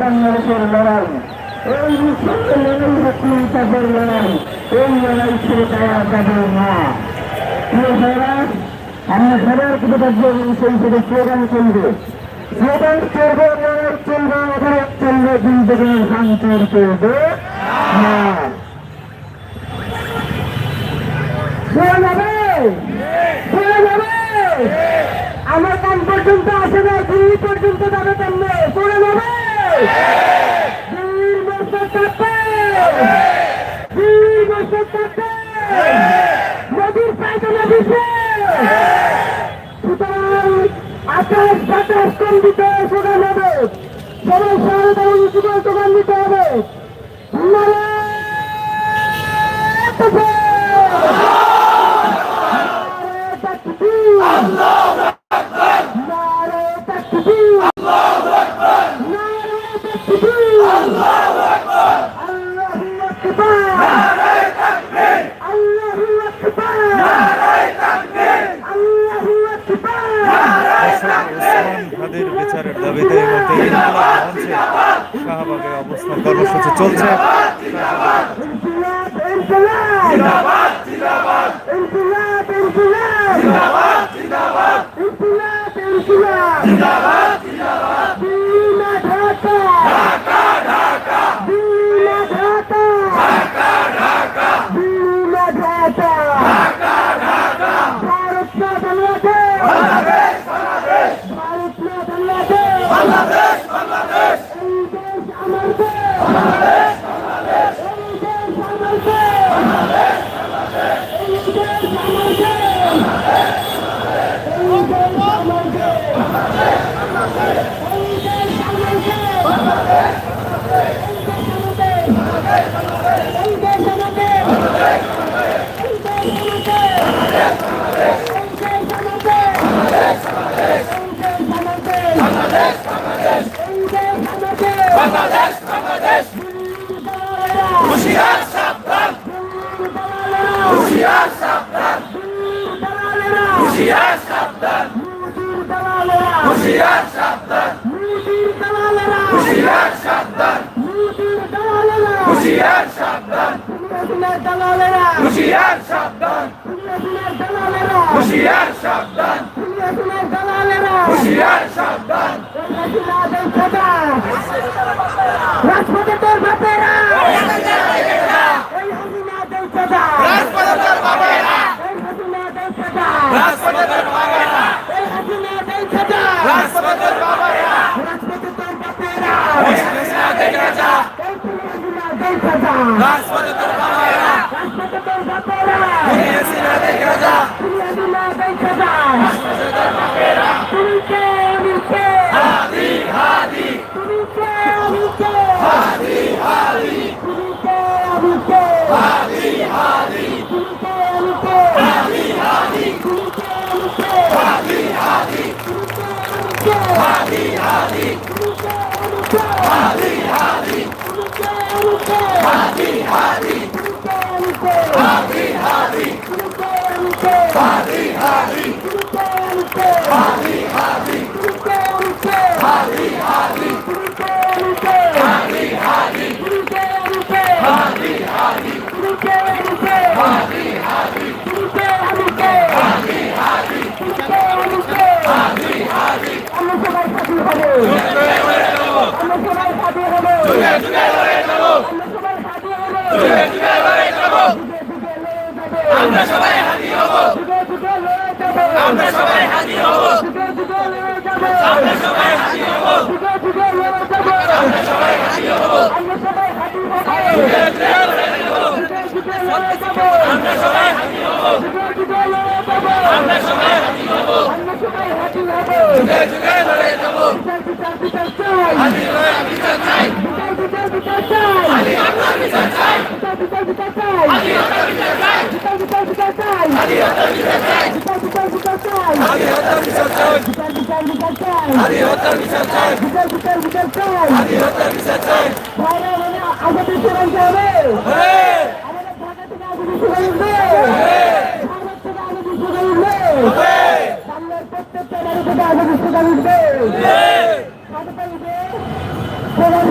বাংলাদেশের লড়াই, এই মুসলিমের লড়াই হচ্ছে ইনসাফের লড়াই। এই লড়াই ছেড়ে দেওয়া যাবে না। প্রিয় ভাইরা, আমরা সবার কৃতজ্ঞ সেই হিসেবে স্লোগান চলবে, স্লোগান চলবে, লড়াই চলবে, অবরোধ চলবে, কিন্তু ভাঙচুর চলবে না। শোনা যাবে, শোনা যাবে, আমার কান পর্যন্ত আসে না, দিল্লি পর্যন্ত যাবে কেমনে? শোনা যাবে, দিল্লির বছর থাকবে, দিল্লির বছর থাকবে, নদীর পায়খানা দিচ্ছে। সুতরাং আকাশ বাতাস কম্পিত শোনা যাবে, সবাই শহরে তেমন স্লোগান দিতে হবে। বিচারের দাবিতে শাহবাগে অবস্থান কর্মসূচি চলছে।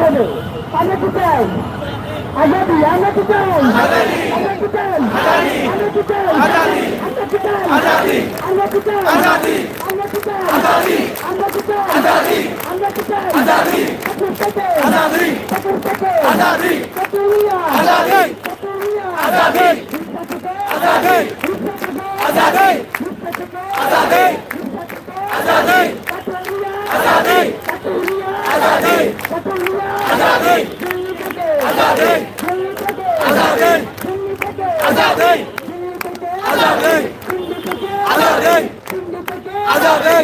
হবে আমরা কি চাই আজাদি আমরা কি চাই আমরা কি চাই আমরা কি চাই আমরা কি চাই আমরা কি চাই আমরা কি চাই আমরা কি চাই আমরা কি চাই আজাদি আজাদি কাতুরিয়া আজাদি কাতুরিয়া আজাদি আজাদি আজাদি আজাদি আজাদি কাতুরিয়া আজাদি কাতুরিয়া আজাদি কাতুরিয়া আজাদি আজাদি আজাদি আজাদি আজাদি আজাদি আজাদি আজাদি আজাদি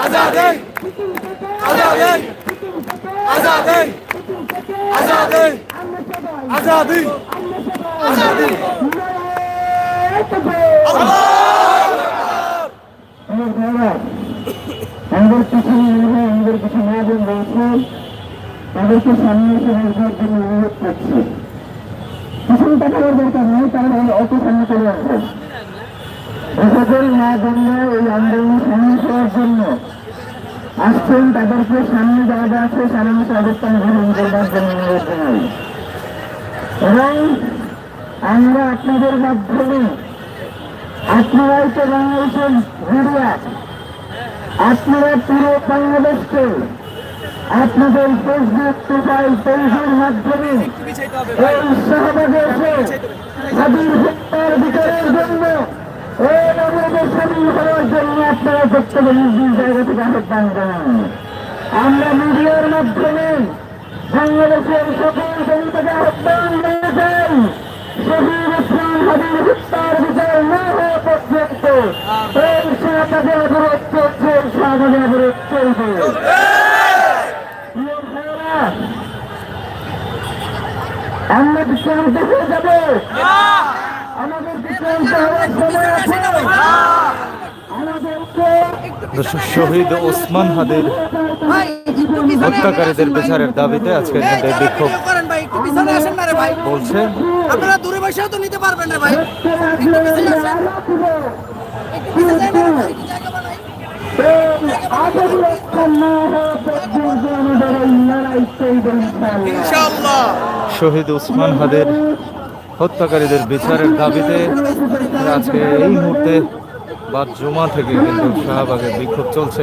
আজাদি আজাদি আজাদি আজাদি আজাদি আমাদের পিছনে আমাদের কিছু মহাজন রয়েছে তাদেরকে সামনে এসে বসবার জন্য অনুরোধ করছি পিছন টাকার দরকার নেই তারা অত সামনে চলে আসবে সকল মা গঙ্গা এই আন্দোলন সামনে করার জন্য আসছেন তাদেরকে সামনে জায়গা আছে সামনে অবস্থান গ্রহণ করবার জন্য অনুরোধ জানাই এবং আমরা আপনাদের মাধ্যমে আপনারাই তো বাংলাদেশের মিডিয়া আপনারা পুরো বাংলাদেশকে আপনাদের ফেসবুক প্রোফাইল পেজের মাধ্যমে এই শাহবাগে এসে স্বাধীন হত্যার বিচারের জন্য এই আমাদের স্বাধীন হওয়ার জন্য আপনারা প্রত্যেকে নিজ নিজ জায়গা থেকে আহ্বান জানান আমরা মিডিয়ার মাধ্যমে বাংলাদেশের সকল জনতাকে আহ্বান জানাই শহীদ ওসমান হাদির হত্যার বিচার না হওয়া পর্যন্ত এই শাহবাগে অবরোধ চলছে শাহবাগে অবরোধ চলবে আমরা বিক্রান্ত হয়ে যাবো আমাদের বিক্রান্ত হওয়ার সময় আছে আমাদেরকে শহীদ ওসমান হাদির হত্যাকারীদের বিচারের দাবিতে আজকে বিক্ষোভ বলছে। আপনারা দূরে বসেও তো নিতে পারবেন না ভাই, শহীদ ওসমান হাদির হত্যাকারীদের বিচারের দাবিতে আজকে এই মুহূর্তে বা জমা থেকে কিন্তু শাহবাগে বিক্ষোভ চলছে।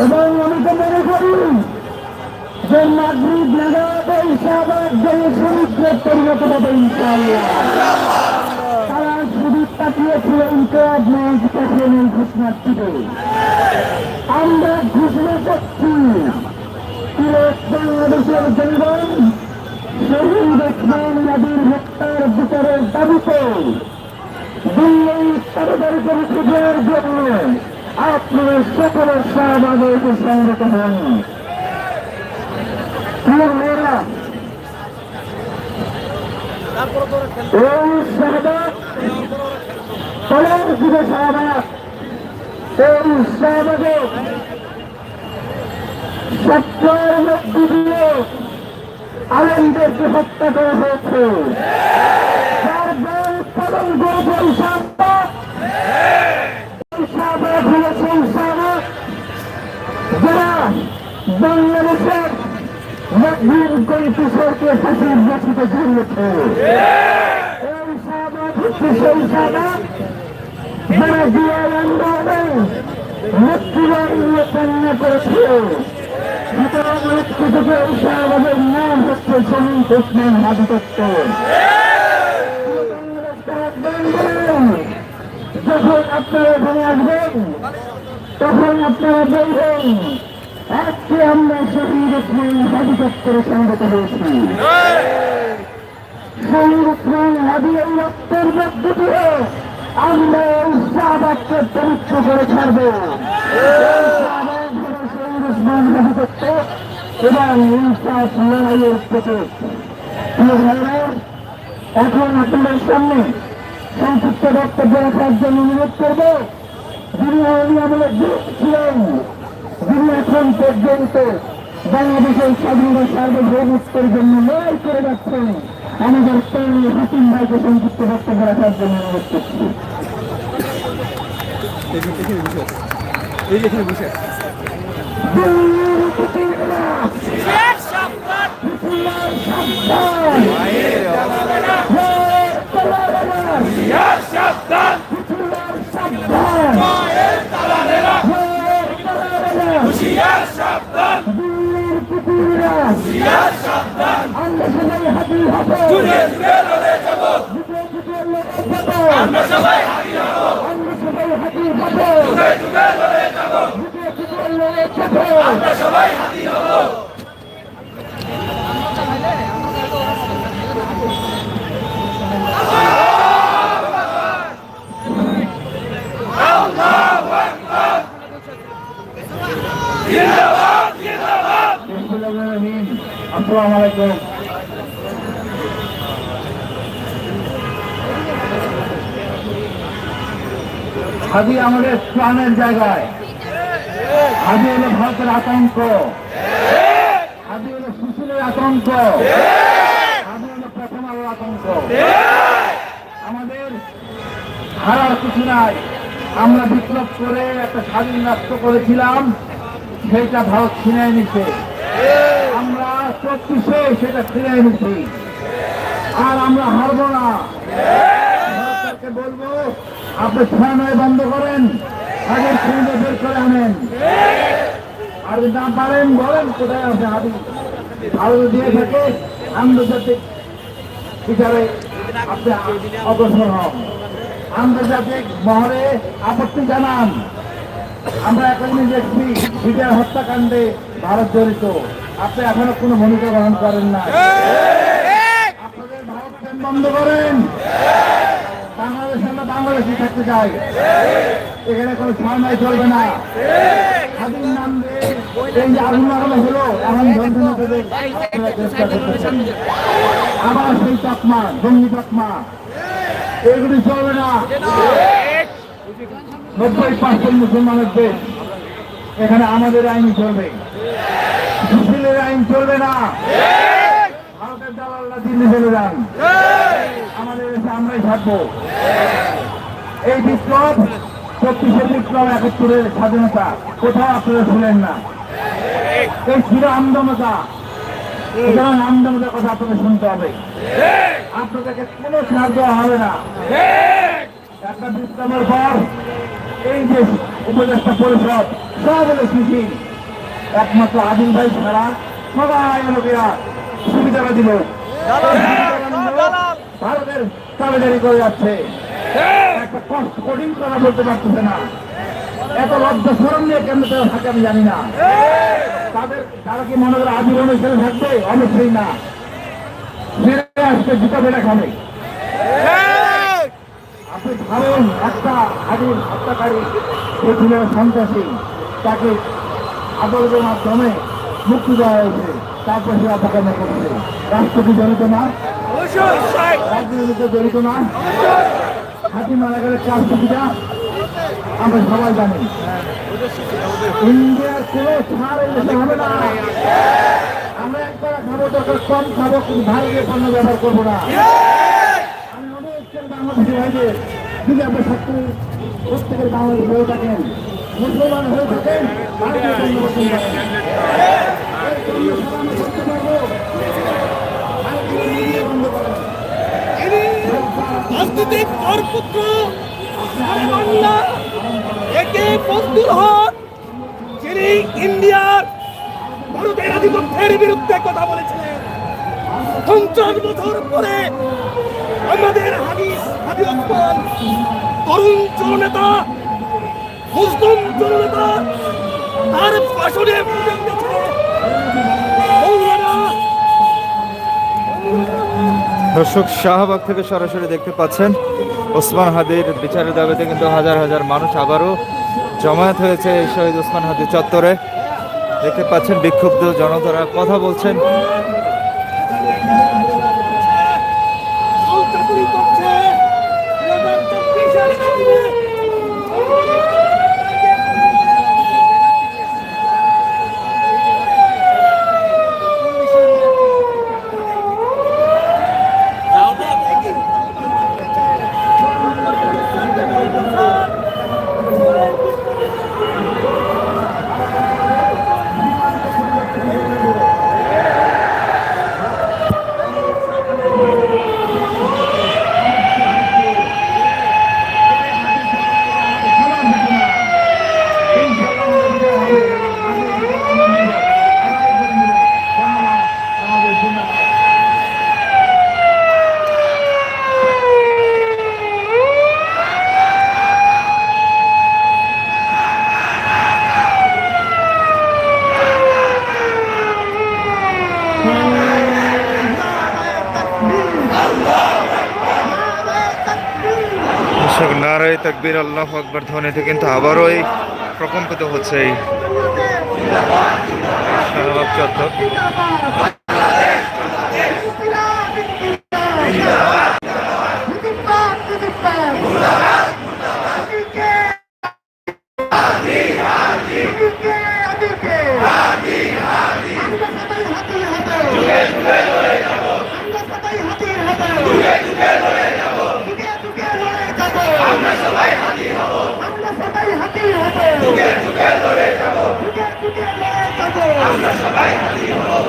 এবং আমি তো মনে করি যে মাগরিব নাগাদ এই শাহবাগ জনসমুদ্রে পরিণত হবে ইনশাআল্লাহ। তারা শুধু তাকিয়েছে ইনকলাব মঞ্চ তখন এই ঘোষণা দিবে। আমরা ঘোষণা করছি বাংলাদেশের জনগণ শহীদ ওসমান হাদির হত্যার বিচারের দাবিতে দিল্লি তাড়াতাড়ি করে খোঁজার জন্য আপনারা সকলের শাহবাগে এসে সংগত হন। এই শাহবাগ কলঙ্কিত শাহবাগ, এই শাহবাগে সত্তর মধ্যে দিয়ে আলেমদেরকে হত্যা করা হয়েছে। শাহবাগ হলো সেই শাহবাগ যারা বাংলাদেশের মজবুর কিশোরকে ফাঁসির রশিতে ঝুলিয়েছে। এই শাহবাগ হচ্ছে সেই শাহবাগ যারা জিয়ার আন্দোলনে মৃত্যুবরণ কান্না করেছে। সুতরাং মৃত্যু থেকে এই শাহবাগের নাম হচ্ছে শহীদ ওসমান হাদি তত্ত্ব। যখন আপনারা এখানে আসবেন তখন আপনারা বলবেন আজকে আমরা শহীদ ওসমান হাদি তত্ত্বের সংগত হয়েছি। শহীদ ওসমান হাদি এই রক্তের মধ্য দিয়ে আমরা এই শাহবাগকে পবিত্র করে ছাড়বো। শহীদ ওসমান হাদি তত্ত্ব এবং ইনসাফ লড়াইয়ের প্রতীক। এখন আপনাদের সামনে সংক্ষিপ্ত বক্তব্য রাখার জন্য অনুরোধ করব যিনি আওয়ামী আমলের ছিলেন, যিনি এখন পর্যন্ত বাংলাদেশের স্বাধীনতা সার্বভৌমত্বের জন্য লড়াই করে যাচ্ছেন, আমাদের তরুণ হাসিম ভাইকে সংযুক্ত বক্তব্য রাখার জন্য অনুরোধ করছি। আমরা সবাই হাজির হব। আমরা সবাই হাজির হব। আসসালামু আলাইকুম। হাজি আমাদের প্রাণের জায়গায়, হাজি হলো ভারতের আতঙ্ক, হাজি হলো সুশীলের আতঙ্ক, হাজি হলো প্রথম আলোর আতঙ্ক। আমাদের হারার কিছু নাই। আমরা বিপ্লব করে একটা স্বাধীন রাষ্ট্র করেছিলাম, সেটা ভারত ছিনিয়ে নিচ্ছে। আমরা 34-এ সেটা ছিনিয়ে নিচ্ছি, আর আমরা হারবো না। সরকারকে বলবো, আপনি সময় বন্ধ করেন, আগের সঙ্গে বের করে আনেন। আর যদি না পারেন বলেন কোথায় আছে হাবি, আরো দিয়ে থাকে আন্তর্জাতিক বিচারে আপনি অগ্রসর হন, আন্তর্জাতিক মহলে আপত্তি জানান। আমরা এখন দেখছি সিরিয়ার হত্যাকাণ্ডে ভারত জড়িত, আপনি এখনো কোনো ভূমিকা গ্রহণ করেন না। আপনাদের ভারত প্রেম বন্ধ করেন। বাংলাদেশ, আমরা বাংলাদেশে থাকতে চাই, এখানে কোনো সময় চলবে না। স্বাধীন নাম দিয়ে এই যে আগুন লাগানো হলো, এখন আবার সেই তকমা, জঙ্গি তকমা, এগুলি চলবে না। 90% মুসলমানের দেশ, এখানে আমাদের আইন চলবে, সুশীলের আইন চলবে না। ভারতের দালালরা দিল্লি চলে যান, আমাদের দেশে আমরাই থাকবো। এই বিপ্লব 34-এর বিপ্লব, 71-এর স্বাধীনতা, কোথাও আপনারা শুনেন না। এই ছিল আমদমতা, সুতরাং আমদমতার কথা আপনাদের শুনতে হবে। আপনাদেরকে কোনো ছাড় দেওয়া হবে না। একটা বিপ্লবের পর এই যে উপদেষ্টা পরিষদ সব হলো শিশির, একমাত্র আদিল ভাই ছাড়া সবাই লোকেরা সুবিধাটা দিল, ভারতের তাবেদারি করে যাচ্ছে। একটা কষ্ট কঠিন করা বলতে পারতেছে না। এত লজ্জা শরম নিয়ে কেন তারা থাকে আমি জানি না। তারা কি মনে করে আজীবন হিসেবে থাকবে? অবশ্যই না, ফিরে আসবে জুতা বেড়া খাবে। আপনি ভাবেন একটা আদিল হত্যাকারী, সে ছিল সন্ত্রাসী, তাকে আদালতের মাধ্যমে মুক্তি দেওয়া হয়েছে, তারপর সে অপকর্ম করছে। রাষ্ট্রটি জড়িত না, রাজনীতিতে জড়িত না। হাতি মারা গেলে কাজটা আমরা সবাই জানি। ইন্ডিয়ার কোনো ছাড় এই দেশে হবে না। আমরা একবার খাবো, দরকার কম খাবো, কিন্তু ভারতীয় পণ্য ব্যবহার করবো না। আমি অনেক বাংলাদেশি ভাইদের, যদি আপনি সত্যি প্রত্যেকের বাংলাদেশ হয়ে থাকেন, মুসলমান হয়ে থাকেন, ভারতীয় পণ্য বর্জন করেন। করতে পারবো, ভারতীয় বন্ধ করেন। রাজনৈতিক দরপুত্র বাংলা একে মজদুর হন, যিনি ইন্ডিয়ার ভারতের আধিপত্যের বিরুদ্ধে কথা বলেছিলেন। 50 বছর পরে আমাদের হাজি ওসমান, তরুণ জননেতা, মুসলিম জননেতা, তার ভাষণে ফুটে উঠেছে মৌলানা। দর্শক, শাহবাগ থেকে সরাসরি দেখতে পাচ্ছেন ওসমান হাদির বিচারের দাবিতে কিন্তু হাজার হাজার মানুষ আবারও জমায়েত হয়েছে এই শহীদ ওসমান হাদি চত্বরে। দেখতে পাচ্ছেন বিক্ষুব্ধ জনতারা কথা বলছেন। দর্শক নারায়ে তাকবীর আল্লাহু আকবার ধ্বনিতে কিন্তু আবারও এই প্রকম্পিত হচ্ছে এই শাহবাগ চত্বর। আমরা সবাই হাতি হব।